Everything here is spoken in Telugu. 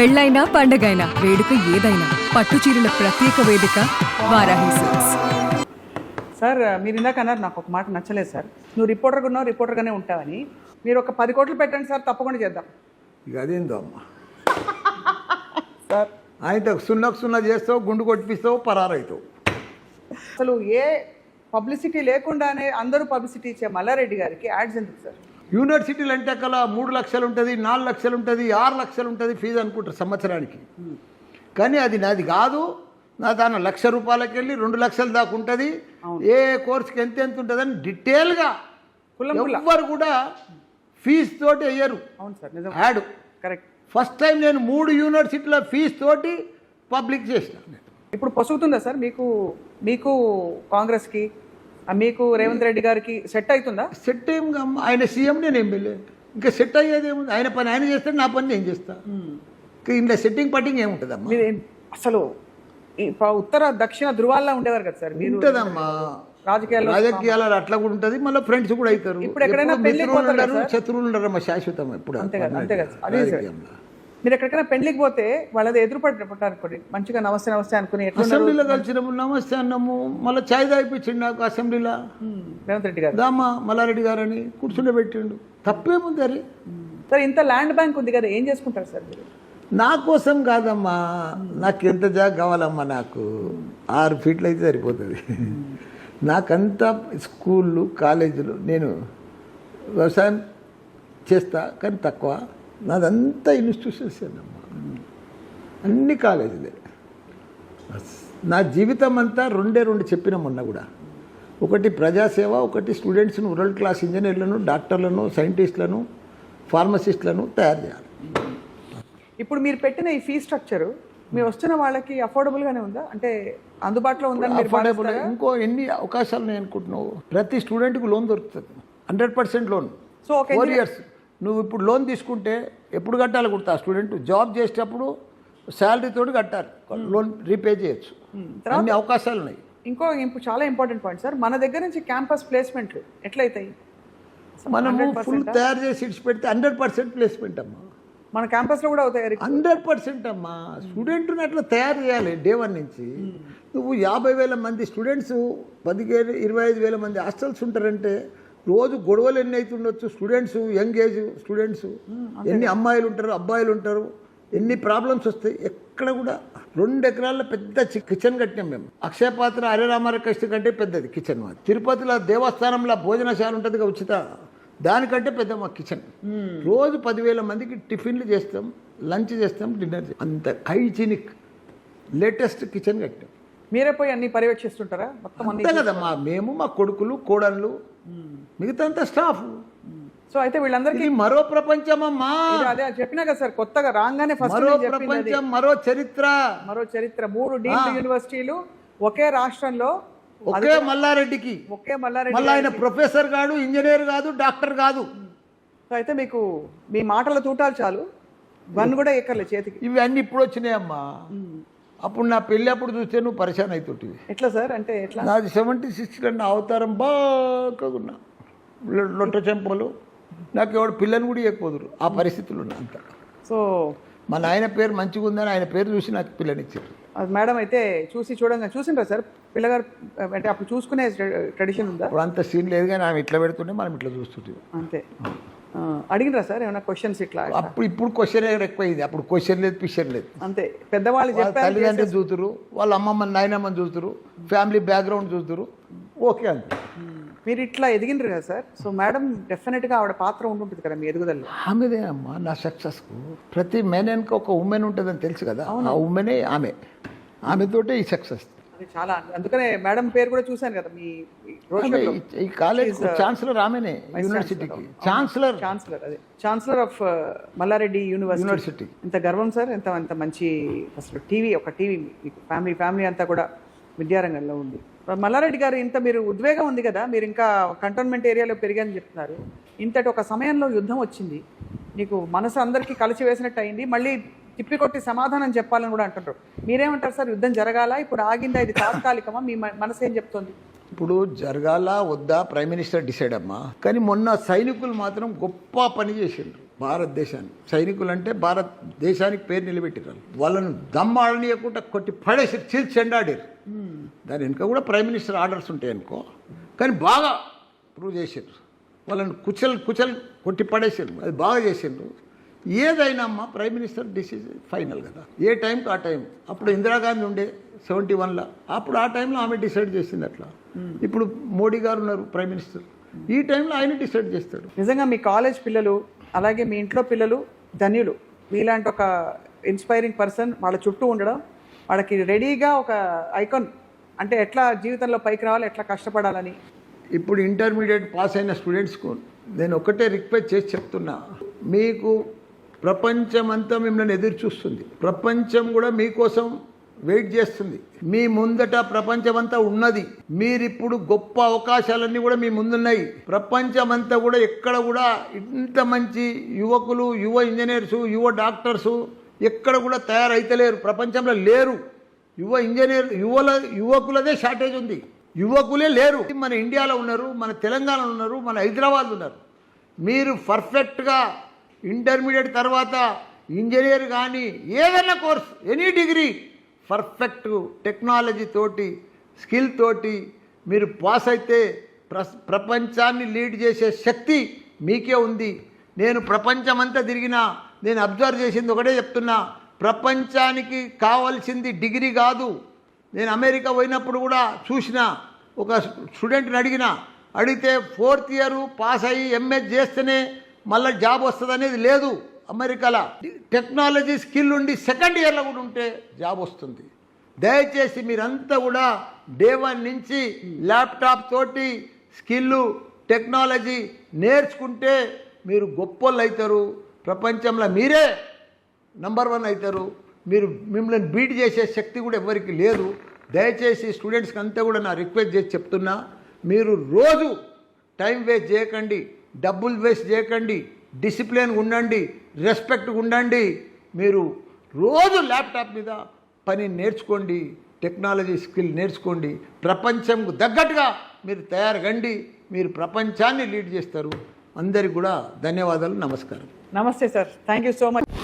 పెళ్ళైనా పండగైనా వేడుక ఏదైనా పట్టు చీరల ప్రత్యేక వేదిక వారాహి సిల్క్స్. సార్ మీరు ఇందాక అన్నారు, నాకు ఒక మాట నచ్చలేదు సార్. నువ్వు రిపోర్టర్గా ఉన్నావు, రిపోర్టర్గానే ఉంటావని. మీరు ఒక 10 కోట్లు పెట్టండి సార్, తప్పకుండా చేద్దాం. ఇక అదేందో అమ్మా సార్ ఆయనతో సున్నా చేస్తావు, గుండు కొట్టిపిస్తావు, పరారైతావు. అసలు ఏ పబ్లిసిటీ లేకుండానే అందరూ పబ్లిసిటీ ఇచ్చే మల్లారెడ్డి గారికి యాడ్స్ ఎందుకు సార్? యూనివర్సిటీలు అంటే కల్లా 3 లక్షలు ఉంటుంది, 4 లక్షలు ఉంటుంది, 6 లక్షలు ఉంటుంది ఫీజు అనుకుంటారు సంవత్సరానికి. కానీ అది నాది కాదు. నా దాని ₹1,00,000 వెళ్ళి 2 లక్షల దాకా ఉంటుంది. ఏ కోర్సుకి ఎంత ఉంటుందని డీటెయిల్గా ఎవ్వరు కూడా ఫీజు తోటి వేయరు. అవును సార్, నిజం, యాడ్ కరెక్ట్. ఫస్ట్ టైం నేను 3 యూనివర్సిటీల ఫీజు తోటి పబ్లిక్ చేసిన. ఇప్పుడు పొసుగుతుందా సార్ మీకు కాంగ్రెస్కి, మీకు రేవంత్ రెడ్డి గారికి సెట్ అవుతుందా? సెట్ ఏం ఆయన సీఎం, నేను ఎమ్మెల్యే, ఇంకా సెట్ అయ్యేది ఏముంది? ఆయన పని ఆయన చేస్తాడు, నా పని నేను చేస్తా. ఇంకా ఇంట్లో సెట్టింగ్ పట్టింగ్ ఏముంటుందమ్మా? మీరు అసలు ఉత్తర దక్షిణ ధృవాల్లో ఉండేవారు కదా సార్ మీరు. ఉంటుందమ్మా, రాజకీయాలు అట్లా కూడా ఉంటుంది. మళ్ళీ ఫ్రెండ్స్ కూడా అవుతారు. ఇప్పుడు ఎక్కడైనా పెళ్లికి పోతారు, శత్రువులు ఉండరమ్మా, శాశ్వతం. ఎప్పుడు అంతే కదా. అదే సార్, మీరు ఎక్కడికైనా పెళ్లికి పోతే వాళ్ళది ఎదురుపడి మంచిగా నమస్తే నమస్తే అనుకుని అసెంబ్లీలో కలిసినప్పుడు నమస్తే అన్నాము. మళ్ళీ ఛాయ్ తాగిపించిండు నాకు అసెంబ్లీలో రేవంత్ రెడ్డి గారు. దామా మల్లారెడ్డి గారు అని కూర్చుండే పెట్టిండు. తప్పేముంది అది? సార్ ఇంత ల్యాండ్ బ్యాంక్ ఉంది కదా, ఏం చేసుకుంటారు సార్ మీరు? నా కోసం కాదమ్మా, నాకు ఎంత జాగ కావాలమ్మా? నాకు 6 ఫీట్లు అయితే సరిపోతుంది. నాకంతా స్కూళ్ళు, కాలేజీలు, నేను వ్యవసాయం చేస్తా కానీ తక్కువ. నాదంతా ఇన్స్టిట్యూషన్స్ అమ్మా, అన్ని కాలేజీలే. నా జీవితం అంతా 2 చెప్పిన మొన్న కూడా. ఒకటి ప్రజాసేవ, ఒకటి స్టూడెంట్స్ను వరల్డ్ క్లాస్ ఇంజనీర్లను, డాక్టర్లను, సైంటిస్టులను, ఫార్మసిస్టులను తయారు చేయాలి. ఇప్పుడు మీరు పెట్టిన ఈ ఫీ స్ట్రక్చరు మీరు వస్తున్న వాళ్ళకి అఫోర్డబుల్గానే ఉందా? అంటే అందుబాటులో ఉందని మీరు అఫోర్డబుల్. ఇంకో ఎన్ని అవకాశాలు నేను అనుకుంటున్నావు? ప్రతి స్టూడెంట్కి లోన్ దొరుకుతుంది, 100% లోన్. సో 4 ఇయర్స్ నువ్వు ఇప్పుడు లోన్ తీసుకుంటే ఎప్పుడు కట్టాలి కుడతా? స్టూడెంట్ జాబ్ చేసేటప్పుడు శాలరీ తోటి కట్టాలి, లోన్ రీపే చేయొచ్చు. అన్ని అవకాశాలు ఉన్నాయి. ఇంకో చాలా ఇంపార్టెంట్ పాయింట్ సార్, మన దగ్గర నుంచి క్యాంపస్ ప్లేస్మెంట్లు ఎట్లయితాయి? మనము ఫుల్ తయారు చేసి ఇడిచి పెడితే 100% ప్లేస్మెంట్ అమ్మా. మన క్యాంపస్లో కూడా అవుతాయి 100% అమ్మా. స్టూడెంట్ని అట్లా తయారు చేయాలి డే 1 నుంచి. నువ్వు 50,000 మంది స్టూడెంట్స్, 25,000 మంది హాస్టల్స్ ఉంటారంటే రోజు గొడవలు ఎన్ని అవుతుండొచ్చు? స్టూడెంట్స్, యంగ్ ఏజ్ స్టూడెంట్స్, ఎన్ని అమ్మాయిలు ఉంటారు, అబ్బాయిలు ఉంటారు, ఎన్ని ప్రాబ్లమ్స్ వస్తాయి. ఎక్కడ కూడా 2 ఎకరాల పెద్ద కిచెన్ కట్టినాం మేము. అక్షయపాత్ర హరే రామారావు కంటే పెద్దది కిచెన్. మాది తిరుపతిలో దేవస్థానంలో భోజనశాల ఉంటుంది ఉచిత, దానికంటే పెద్ద మా కిచెన్. రోజు 10,000 మందికి టిఫిన్లు చేస్తాం, లంచ్ చేస్తాం, డిన్నర్ చేస్తాం. అంత హైజీనిక్ లేటెస్ట్ కిచెన్ కట్టాం. మీరే పోయి అన్ని పర్యవేక్షిస్తుంటారా మొత్తం? అంతే కదమ్మా, మేము, మా కొడుకులు, కోడళ్ళు, మిగతా అంతా స్టాఫ్. సో అయితే వీళ్ళందరికీ మరో ప్రపంచమమ్మా. అదే చెప్పినా కదా సార్, కొత్తగా రాగానే మరో ప్రపంచం, మరో చరిత్ర. 3 డీమ్డ్ యూనివర్సిటీలు ఒకే రాష్ట్రంలో, ఒకే మల్లారెడ్డికి. మళ్ళీ ఆయన ప్రొఫెసర్ కాదు, ఇంజనీర్ కాదు, డాక్టర్ కాదు. సో అయితే మీకు మీ మాటల తూటాలు చాలు, వన్ కూడా ఎక్కర్లేదు చేతికి. ఇవి అన్ని ఇప్పుడు వచ్చినాయమ్మా. అప్పుడు నా పెళ్ళి అప్పుడు చూస్తే నువ్వు పరిశాన్ అవుతుంటివి. ఎట్లా సార్? అంటే ఎట్లా? నాది 76 నా అవతారం బాగా ఉన్నా, లొట్ట చెంపలు. నాకు ఎవడు పిల్లని కూడా ఇవ్వకపోదురు, ఆ పరిస్థితులు ఉన్నా అంత. సో మా నాయన పేరు మంచిగా ఉందని ఆయన పేరు చూసి నాకు పిల్లనిచ్చారు. అది మేడం అయితే చూసిండ్రా సార్ పిల్లగారు? అంటే అప్పుడు చూసుకునే ట్రెడిషన్ ఉందా? అప్పుడు అంత సీన్ లేదు, కానీ ఆమె ఇట్లా పెడుతుంటే మనం ఇట్లా చూస్తుంటే అంతే. అడిగినరా సార్ ఏమైనా క్వశ్చన్స్ ఇట్లా? ఇప్పుడు క్వశ్చన్ ఎక్కువైంది, అప్పుడు క్వశ్చన్ లేదు, పిక్చర్ లేదు. అంతే, పెద్దవాళ్ళు తల్లిదండ్రులు చూతురు, వాళ్ళ అమ్మమ్మని నాయనమ్మని చూతురు, ఫ్యామిలీ బ్యాక్గ్రౌండ్ చూతురు, ఓకే అంతే. మీరు ఇట్లా ఎదిగినరు కదా సార్. సో మేడం డెఫినెట్గా ఆవిడ పాత్ర ఉంటుంటుంది కదా మీ ఎదుగుదల. ఆమెదే అమ్మా నా సక్సెస్కు. ప్రతి మెన్ వెనుక ఒక ఉమెన్ ఉంటుందని తెలుసు కదా, ఆ ఉమెనే ఆమెతోటే ఈ సక్సెస్. అది చాలా, అందుకనే మేడం పేరు కూడా చూశాను కదా మీ ఈ కాలేజ్ ఛాన్సలర్ ఆమెనే, యూనివర్సిటీకి ఛాన్సలర్ ఆఫ్ మల్లారెడ్డి యూనివర్సిటీ. ఎంత గర్వం సార్, ఎంత మంచి. అసలు ఒక టీవీ మీకు ఫ్యామిలీ అంతా కూడా విద్యారంగంలో ఉంది. మల్లారెడ్డి గారు, ఇంత మీరు ఉద్వేగం ఉంది కదా, మీరు ఇంకా కంటోన్మెంట్ ఏరియాలో పెరిగారని చెప్తున్నారు. ఇంతటి ఒక సమయంలో యుద్ధం వచ్చింది, నీకు మనసు అందరికీ కలిసి వేసినట్టు అయింది, మళ్ళీ తిప్పికొట్టి సమాధానం చెప్పాలని కూడా అంటుంటారు. మీరేమంటారు సార్? యుద్ధం జరగాల, ఇప్పుడు ఆగిందా, ఇది తాత్కాలికమా? మీ మనసు ఏం చెప్తుంది? ఇప్పుడు జరగాల వద్దా ప్రైమ్ మినిస్టర్ డిసైడ్ అమ్మా. కానీ మొన్న సైనికులు మాత్రం గొప్ప పని చేసిండ్రు. భారతదేశాన్ని. సైనికులు అంటే భారతదేశానికి పేరు నిలబెట్టారు. వాళ్ళను దమ్మాడనీయకుండా కొట్టి పడేసి చీల్చి చెండాడారు. దాని వెనుక కూడా ప్రైమ్ మినిస్టర్ ఆర్డర్స్ ఉంటాయి అనుకో, కానీ బాగా ప్రూవ్ చేశారు. వాళ్ళని కుచల్ కొట్టి పడేసారు. అది బాగా చేసిండ్రు. ఏదైనా అమ్మా ప్రైమ్ మినిస్టర్ డిసిజన్ ఫైనల్ కదా, ఏ టైంకి ఆ టైం. అప్పుడు ఇందిరాగాంధీ ఉండే 71లో, అప్పుడు ఆ టైంలో ఆమె డిసైడ్ చేసింది అట్లా. ఇప్పుడు మోడీ గారు ఉన్నారు ప్రైమ్ మినిస్టర్, ఈ టైంలో ఆయన డిసైడ్ చేస్తాడు. నిజంగా మీ కాలేజ్ పిల్లలు అలాగే మీ ఇంట్లో పిల్లలు ధన్యులు. మీలాంటి ఒక ఇన్స్పైరింగ్ పర్సన్ వాళ్ళ చుట్టూ ఉండడం, వాళ్ళకి రెడీగా ఒక ఐకాన్, అంటే ఎట్లా జీవితంలో పైకి రావాలి, ఎట్లా కష్టపడాలని. ఇప్పుడు ఇంటర్మీడియట్ పాస్ అయిన స్టూడెంట్స్కు నేను ఒకటే రిక్వెస్ట్ చేసి చెప్తున్నా, మీకు ప్రపంచం అంతా మిమ్మల్ని ఎదురు చూస్తుంది. ప్రపంచం కూడా మీకోసం వెయిట్ చేస్తుంది. మీ ముందట ప్రపంచం అంతా ఉన్నది. మీరిప్పుడు గొప్ప అవకాశాలన్నీ కూడా మీ ముందున్నాయి. ప్రపంచం అంతా కూడా ఎక్కడ కూడా ఇంత మంచి యువకులు, యువ ఇంజనీర్సు, యువ డాక్టర్సు ఎక్కడ కూడా తయారైతలేరు, ప్రపంచంలో లేరు. యువకులదే షార్టేజ్ ఉంది, యువకులే లేరు. మన ఇండియాలో ఉన్నారు, మన తెలంగాణలో ఉన్నారు, మన హైదరాబాద్ ఉన్నారు. మీరు పర్ఫెక్ట్గా ఇంటర్మీడియట్ తర్వాత ఇంజనీర్ కానీ ఏదైనా course, any degree perfect technology తోటి, స్కిల్ తోటి మీరు పాస్ అయితే ప్రపంచాన్ని లీడ్ చేసే శక్తి మీకే ఉంది. నేను ప్రపంచమంతా తిరిగినా నేను అబ్జర్వ్ చేసింది ఒకటే చెప్తున్నా, ప్రపంచానికి కావాల్సింది డిగ్రీ కాదు. నేను అమెరికా పోయినప్పుడు కూడా చూసిన, ఒక స్టూడెంట్ని అడిగితే 4th ఇయర్ పాస్ అయ్యి ఎంఎస్ చేస్తేనే మళ్ళీ జాబ్ వస్తుంది అనేది లేదు. అమెరికాలో టెక్నాలజీ స్కిల్ ఉండి 2nd ఇయర్లో కూడా ఉంటే జాబ్ వస్తుంది. దయచేసి మీరంతా కూడా డే 1 నుంచి ల్యాప్టాప్ తోటి స్కిల్ టెక్నాలజీ నేర్చుకుంటే మీరు గొప్పోళ్ళు అవుతారు. ప్రపంచంలో మీరే నంబర్ 1 అవుతారు. మీరు మిమ్మల్ని బీట్ చేసే శక్తి కూడా ఎవరికి లేదు. దయచేసి స్టూడెంట్స్కి అంతా కూడా నా రిక్వెస్ట్ చేసి చెప్తున్నా, మీరు రోజు టైం వేస్ట్ చేయకండి, డబ్బులు వేస్ట్ చేయకండి, డిసిప్లిన్గా ఉండండి, రెస్పెక్ట్గా ఉండండి. మీరు రోజు ల్యాప్టాప్ మీద పని నేర్చుకోండి, టెక్నాలజీ స్కిల్ నేర్చుకోండి. ప్రపంచంకు తగ్గట్టుగా మీరు తయారుగండి, మీరు ప్రపంచాన్ని లీడ్ చేస్తారు. అందరికీ కూడా ధన్యవాదాలు, నమస్కారం. నమస్తే sir, thank you so much.